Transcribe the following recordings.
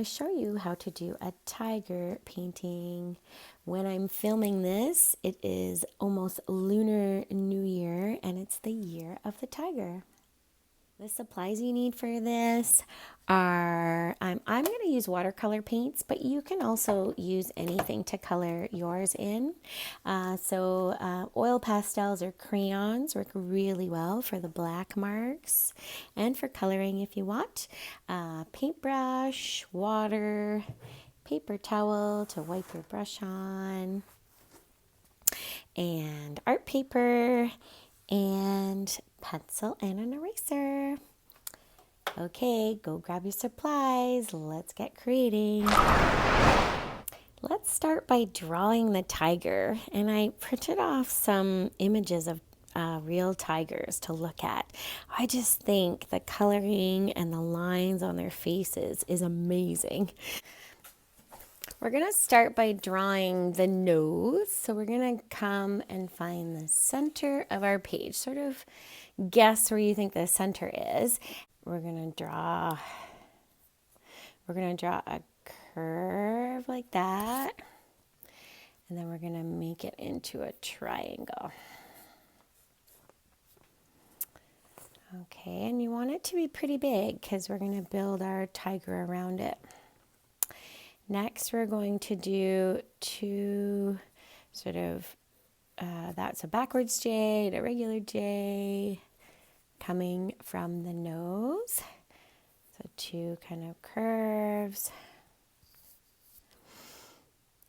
show you how to do a tiger painting. When I'm filming this, it is almost Lunar New Year and it's the year of the tiger. The supplies you need for this are, I'm going to use watercolor paints, but you can also use anything to color yours in. Oil pastels or crayons work really well for the black marks and for coloring if you want. Paintbrush, water, paper towel to wipe your brush on, and art paper, and pencil and an eraser. Okay, go grab your supplies. Let's get creating. Let's start by drawing the tiger. And I printed off some images of real tigers to look at. I just think the coloring and the lines on their faces is amazing. We're going to start by drawing the nose. So we're going to come and find the center of our page. Sort of guess where you think the center is. We're going to draw a curve like that. And then we're going to make it into a triangle. Okay, and you want it to be pretty big because we're going to build our tiger around it. Next, we're going to do two sort of, that's a backwards J and a regular J coming from the nose. So two kind of curves.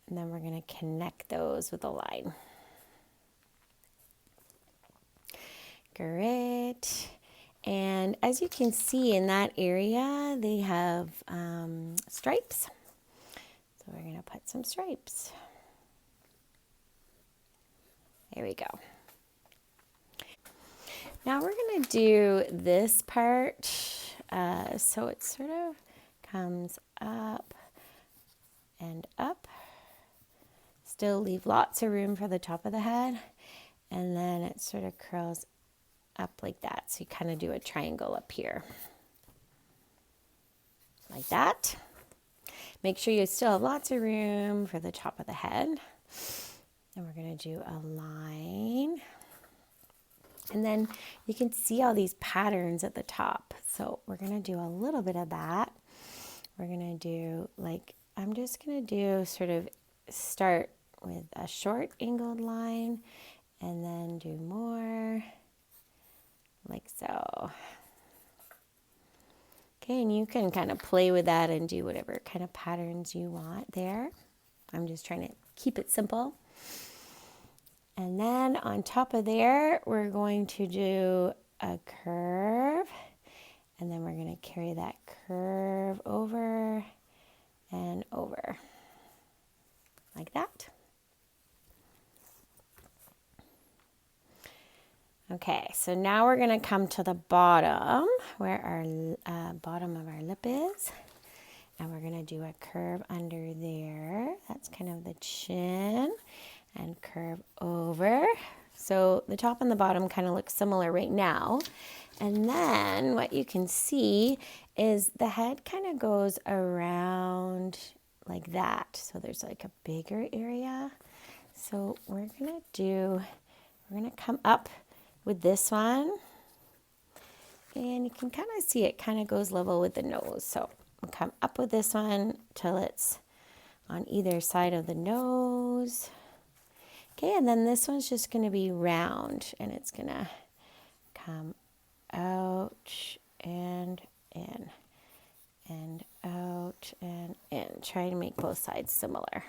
And then we're going to connect those with a line. Great. And as you can see in that area, they have stripes. So we're going to put some stripes. There we go. Now we're going to do this part. So it sort of comes up and up. Still leave lots of room for the top of the head. And then it sort of curls up like that. So you kind of do a triangle up here. Like that. Make sure you still have lots of room for the top of the head. And we're going to do a line. And then you can see all these patterns at the top. So we're going to do a little bit of that. We're going to do I'm just going to do sort of start with a short angled line and then do more like so. Okay, and you can kind of play with that and do whatever kind of patterns you want there. I'm just trying to keep it simple. And then on top of there, we're going to do a curve. And then we're going to carry that curve over and over. Like that. Okay, so now we're going to come to the bottom, where our bottom of our lip is. And we're going to do a curve under there. That's kind of the chin. And curve over. So the top and the bottom kind of look similar right now. And then what you can see is the head kind of goes around like that. So there's like a bigger area. So we're going to come up with this one. And you can kind of see it kind of goes level with the nose. So we'll come up with this one till it's on either side of the nose. Okay, and then this one's just going to be round, and it's going to come out and in, and out and in. Try to make both sides similar.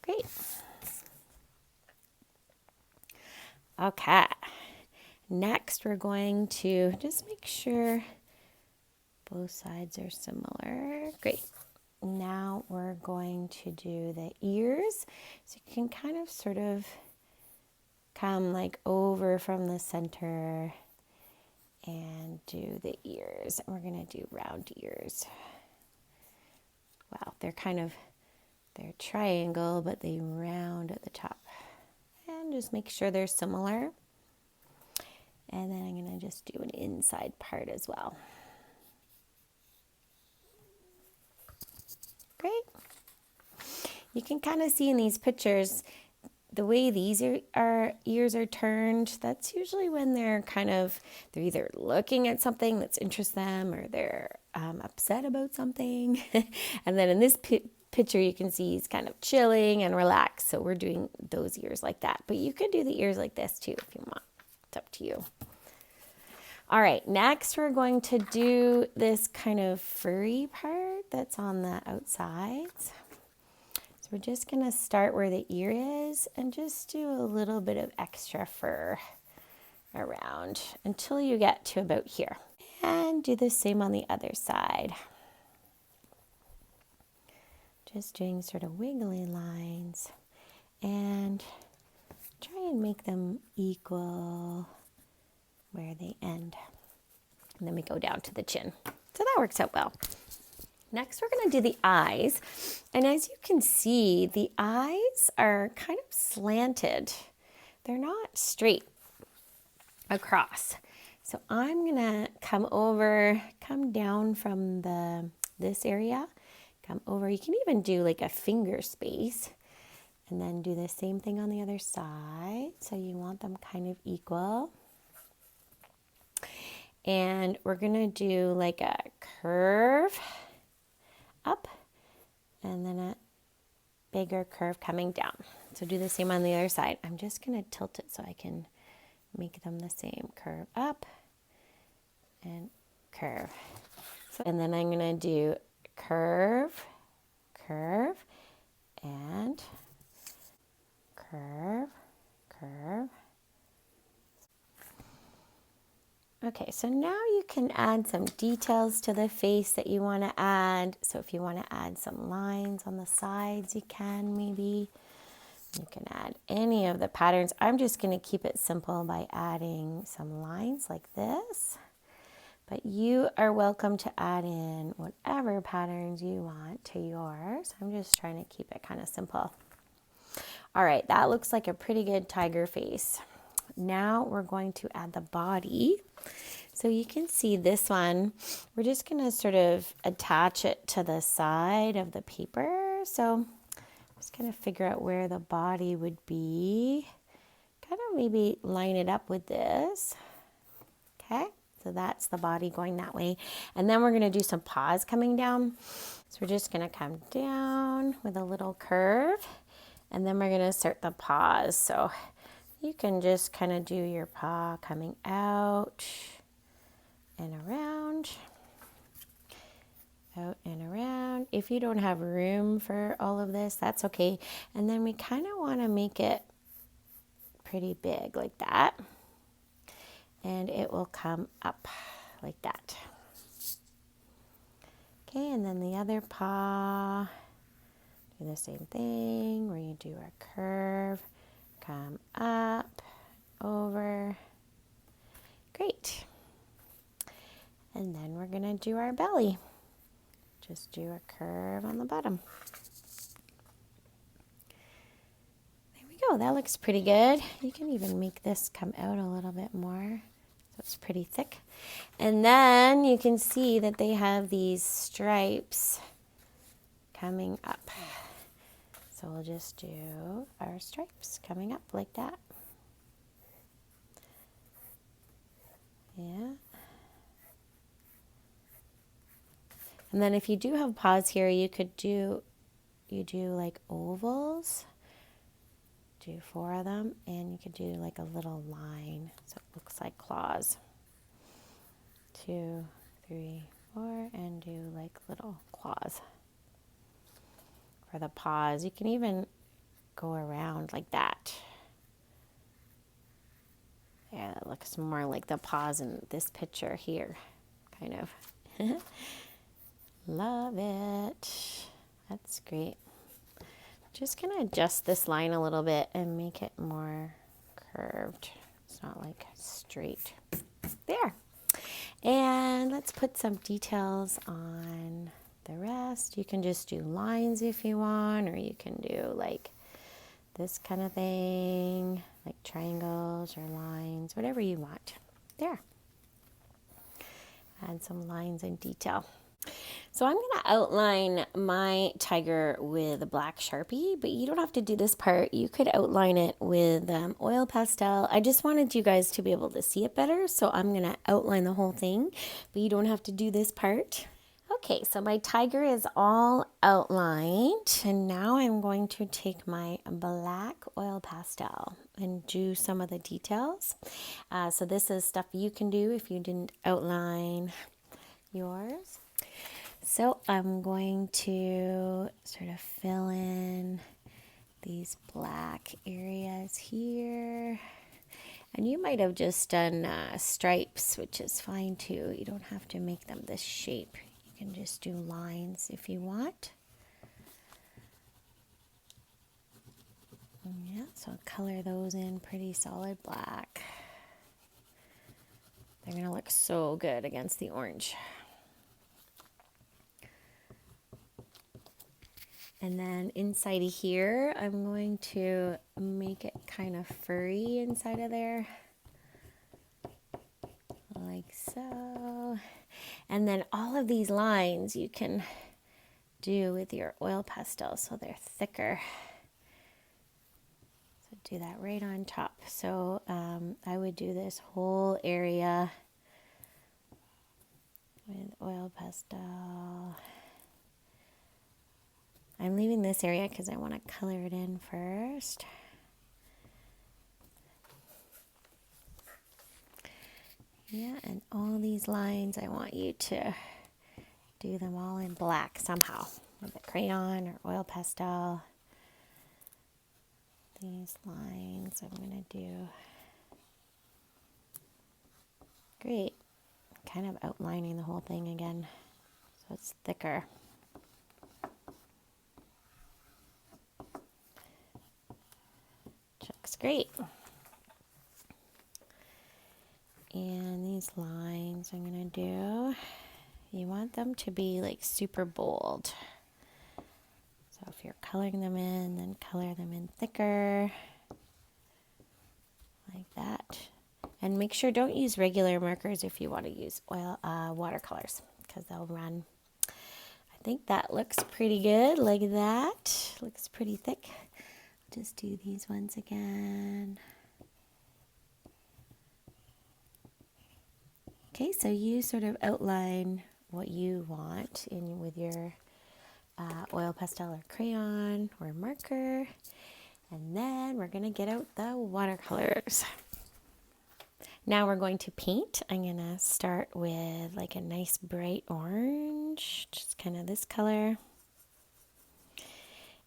Great. Okay, next we're going to just make sure both sides are similar. Great. Now we're going to do the ears. So you can kind of sort of come like over from the center and do the ears. And we're going to do round ears. Wow, they're triangle, but they round at the top. And just make sure they're similar. And then I'm going to just do an inside part as well. Great. You can kind of see in these pictures the way these ears are turned. That's usually when they're either looking at something that's interests them, or they're upset about something. And then in this picture, you can see he's kind of chilling and relaxed. So we're doing those ears like that. But you could do the ears like this too if you want. It's up to you. All right, next we're going to do this kind of furry part that's on the outsides. So we're just going to start where the ear is and just do a little bit of extra fur around until you get to about here. And do the same on the other side. Just doing sort of wiggly lines and try and make them equal where they end. And then we go down to the chin. So that works out well. Next, we're going to do the eyes. And as you can see, the eyes are kind of slanted. They're not straight across. So I'm going to come down from this area, come over. You can even do like a finger space and then do the same thing on the other side. So you want them kind of equal. And we're going to do like a curve up and then a bigger curve coming down. So do the same on the other side. I'm just going to tilt it so I can make them the same. Curve up and curve. And then I'm going to do curve, curve, and curve, curve. Okay, so now you can add some details to the face that you want to add. So if you want to add some lines on the sides, you can maybe. You can add any of the patterns. I'm just going to keep it simple by adding some lines like this. But you are welcome to add in whatever patterns you want to yours. I'm just trying to keep it kind of simple. All right, that looks like a pretty good tiger face. Now we're going to add the body. So you can see this one, we're just going to sort of attach it to the side of the paper. So I'm just going to figure out where the body would be. Kind of maybe line it up with this. Okay, so that's the body going that way. And then we're going to do some paws coming down. So we're just going to come down with a little curve. And then we're going to start the paws. So you can just kind of do your paw coming out and around, out and around. If you don't have room for all of this, that's okay. And then we kind of want to make it pretty big like that. And it will come up like that. Okay, and then the other paw, do the same thing where you do a curve. Come up, over. Great. And then we're going to do our belly. Just do a curve on the bottom. There we go. That looks pretty good. You can even make this come out a little bit more. So it's pretty thick. And then you can see that they have these stripes coming up. So we'll just do our stripes coming up like that. Yeah. And then if you do have paws here, you do like ovals. Do 4 of them, and you could do like a little line so it looks like claws. 2, 3, 4, and do like little claws. For the paws, you can even go around like that. Yeah, that looks more like the paws in this picture here, kind of. Love it. That's great. Just gonna adjust this line a little bit and make it more curved. It's not like straight. There. And let's put some details on the rest. You can just do lines if you want, or you can do like this kind of thing, like triangles or lines, whatever you want. There. Add some lines and detail. So I'm going to outline my tiger with a black Sharpie, but you don't have to do this part. You could outline it with oil pastel. I just wanted you guys to be able to see it better, so I'm going to outline the whole thing, but you don't have to do this part. Okay, so my tiger is all outlined, and now I'm going to take my black oil pastel and do some of the details. So this is stuff you can do if you didn't outline yours. So I'm going to sort of fill in these black areas here. And you might have just done stripes, which is fine too. You don't have to make them this shape. You can just do lines if you want. Yeah, so I'll color those in pretty solid black. They're going to look so good against the orange. And then inside of here, I'm going to make it kind of furry inside of there. Like so. And then all of these lines you can do with your oil pastel so they're thicker. So do that right on top. So I would do this whole area with oil pastel. I'm leaving this area because I want to color it in first. Yeah, and all these lines, I want you to do them all in black somehow with a crayon or oil pastel. These lines I'm going to do. Great. Kind of outlining the whole thing again so it's thicker. Looks great. And these lines I'm going to do, you want them to be like super bold. So if you're coloring them in, then color them in thicker, like that. And make sure don't use regular markers if you want to use watercolors, because they'll run. I think that looks pretty good, like that. Looks pretty thick. I'll just do these ones again. Okay, so you sort of outline what you want in with your oil pastel or crayon or marker, and then we're going to get out the watercolors. Now we're going to paint. I'm going to start with like a nice bright orange, just kind of this color.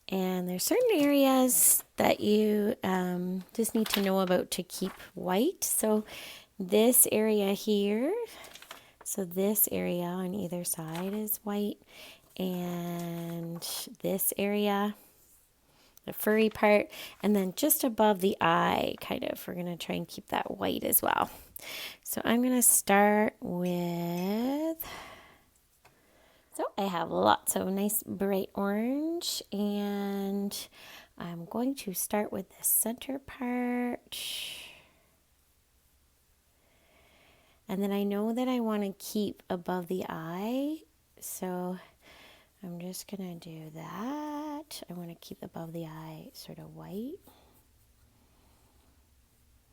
And there's certain areas that you just need to know about to keep white. So this area here, so this area on either side is white, and this area, the furry part, and then just above the eye, kind of, we're going to try and keep that white as well. So I'm going to start with, so I have lots of nice bright orange, and I'm going to start with the center part. And then I know that I want to keep above the eye, so I'm just going to do that. I want to keep above the eye sort of white.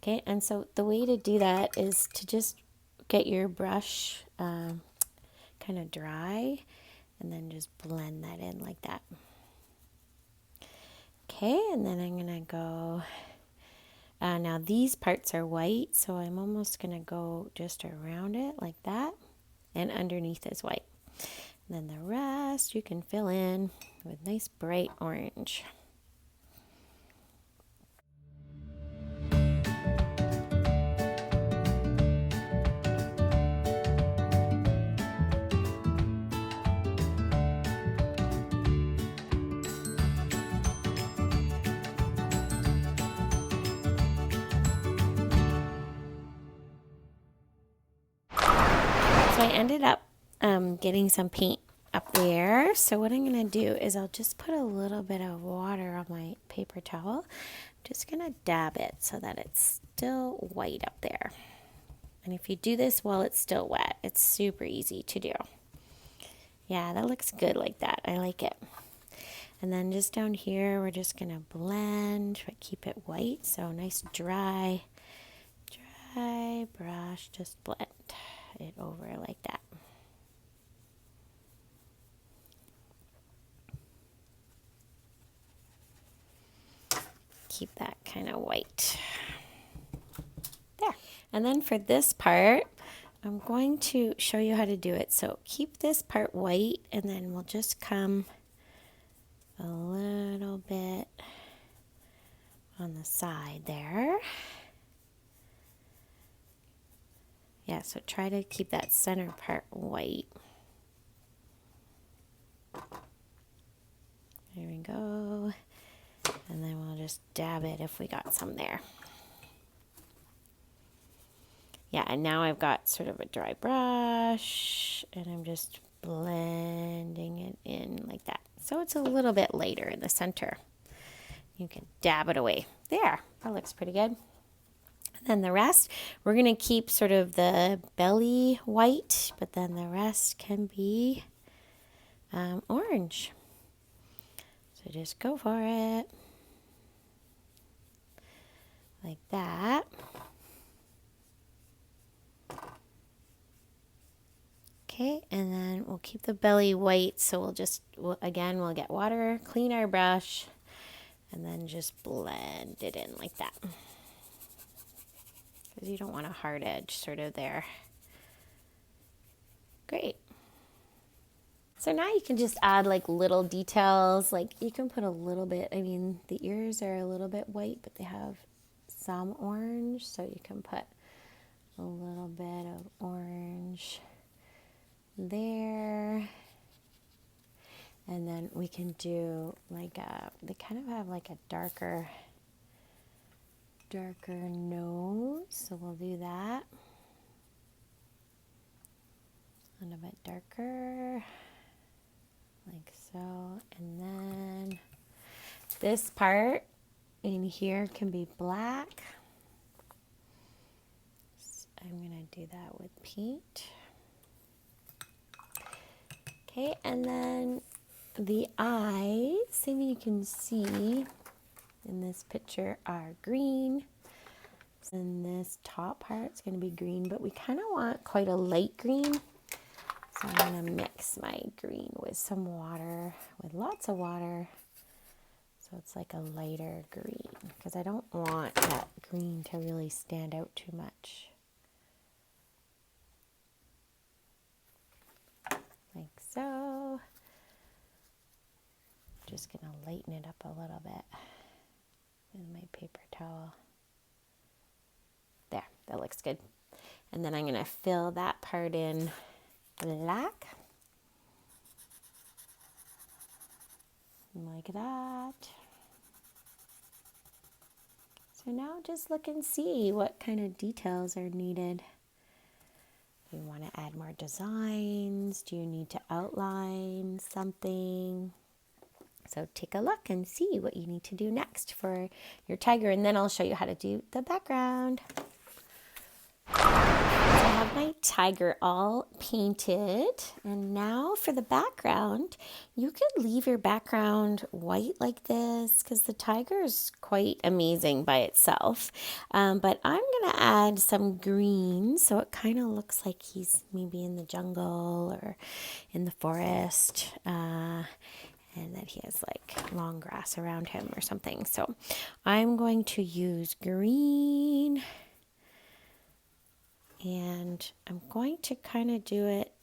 Okay, and so the way to do that is to just get your brush kind of dry and then just blend that in like that. Okay, and then I'm going to go, now these parts are white, so I'm almost going to go just around it like that, and underneath is white. And then the rest you can fill in with nice bright orange. So I ended up getting some paint up there. So what I'm going to do is I'll just put a little bit of water on my paper towel. I'm just going to dab it so that it's still white up there. And if you do this while it's still wet, it's super easy to do. Yeah, that looks good like that. I like it. And then just down here, we're just going to blend, but keep it white. So nice dry brush, just blend it over like that. Keep that kind of white. There. And then for this part, I'm going to show you how to do it. So keep this part white, and then we'll just come a little bit on the side there. Yeah, so try to keep that center part white. There we go. And then we'll just dab it if we got some there. Yeah, and now I've got sort of a dry brush, and I'm just blending it in like that. So it's a little bit lighter in the center. You can dab it away. There, that looks pretty good. And then the rest, we're going to keep sort of the belly white, but then the rest can be orange. So just go for it. Like that. Okay, and then we'll keep the belly white, so we'll get water, clean our brush, and then just blend it in like that. Because you don't want a hard edge sort of there. Great. So now you can just add like little details, like you can put a little bit, I mean, the ears are a little bit white, but they have some orange, so you can put a little bit of orange there. And then we can do like they kind of have like a darker nose, so we'll do that. A little bit darker, like so. And then this part in here can be black. So I'm gonna do that with paint. Okay, and then the eyes, maybe you can see in this picture, are green. And this top part's going to be green, but we kind of want quite a light green. So I'm going to mix my green with some water, with lots of water. So it's like a lighter green, because I don't want that green to really stand out too much. Like so. Just going to lighten it up a little bit with my paper towel. There, that looks good. And then I'm going to fill that part in black. Like that. So now just look and see what kind of details are needed. Do you want to add more designs? Do you need to outline something? So take a look and see what you need to do next for your tiger, and then I'll show you how to do the background. I have my tiger all painted, and now for the background, you could leave your background white like this because the tiger is quite amazing by itself. But I'm going to add some green so it kind of looks like he's maybe in the jungle or in the forest. And that he has like long grass around him or something. So I'm going to use green, and I'm going to kind of do it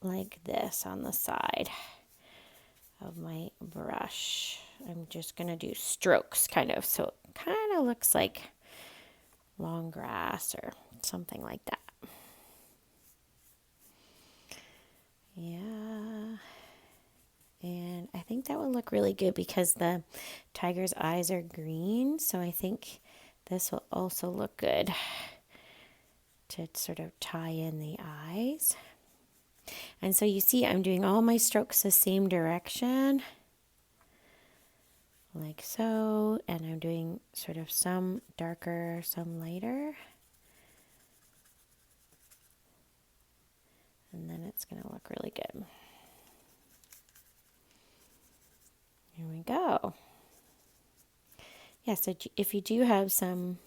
like this on the side of my brush. I'm just going to do strokes kind of, so it kind of looks like long grass or something like that. Yeah. And I think that will look really good because the tiger's eyes are green. So I think this will also look good to sort of tie in the eyes. And so you see I'm doing all my strokes the same direction. Like so. And I'm doing sort of some darker, some lighter. and then it's going to look really good. Here we go. Yeah, so if you do have some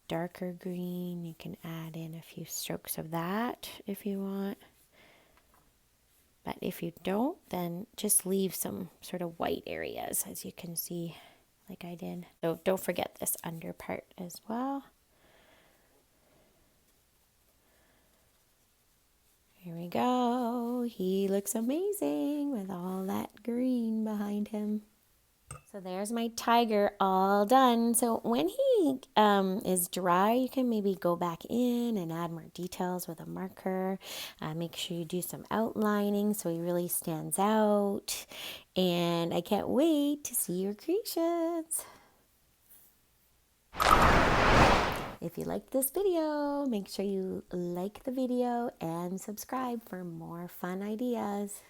darker green, you can add in a few strokes of that if you want. But if you don't, then just leave some sort of white areas, as you can see, like I did. So don't forget this under part as well. Here we go. He looks amazing with all that green behind him. So there's my tiger all done. So when he is dry, you can maybe go back in and add more details with a marker. Make sure you do some outlining so he really stands out. And I can't wait to see your creations. If you liked this video, make sure you like the video and subscribe for more fun ideas.